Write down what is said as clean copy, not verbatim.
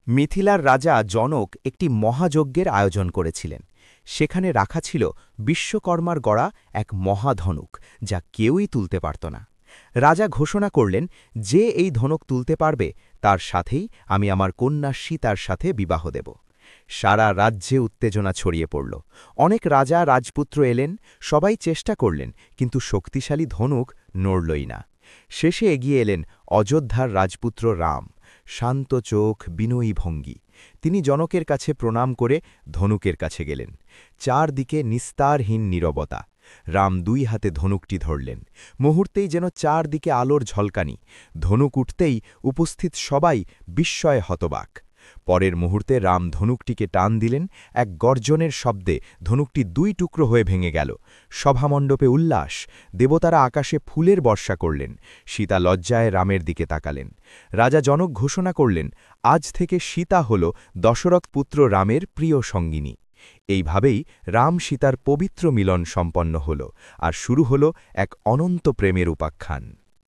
মিথিলার রাজা জনক একটি মহাযজ্ঞের আয়োজন করেছিলেন। সেখানে রাখা ছিল বিশ্বকর্মার গড়া এক মহাধনুক, যা কেউই তুলতে পারত না। রাজা ঘোষণা করলেন, যে এই ধনুক তুলতে পারবে তার সাথেই আমি আমার কন্যা সীতার সাথে বিবাহ দেব। সারা রাজ্যে উত্তেজনা ছড়িয়ে পড়ল। অনেক রাজা রাজপুত্র এলেন, সবাই চেষ্টা করলেন, কিন্তু শক্তিশালী ধনুক নড়লই না। শেষে এগিয়ে এলেন অযোধ্যার রাজপুত্র রাম, শান্ত চোখ, বিনয়ী ভঙ্গি। তিনি জনকের কাছে প্রণাম করে ধনুকের কাছে গেলেন। চারদিকে নিস্তারহীন নীরবতা। রাম দুই হাতে ধনুকটি ধরলেন। মুহূর্তেই যেন চারদিকে আলোর ঝলকানি। ধনুক উঠতেই উপস্থিত সবাই বিস্ময়ে হতবাক। পরের মুহূর্তে রাম ধনুকটিকে টান দিলেন, এক গর্জনের শব্দে ধনুকটি দুই টুকরো হয়ে ভেঙে গেল। সভামণ্ডপে উল্লাস, দেবতারা আকাশে ফুলের বর্ষা করলেন। সীতা লজ্জায় রামের দিকে তাকালেন। রাজা জনক ঘোষণা করলেন, আজ থেকে সীতা হল দশরথ পুত্র রামের প্রিয় সঙ্গিনী। এইভাবেই রাম সীতার পবিত্র মিলন সম্পন্ন হল, আর শুরু হল এক অনন্ত প্রেমের উপাখ্যান।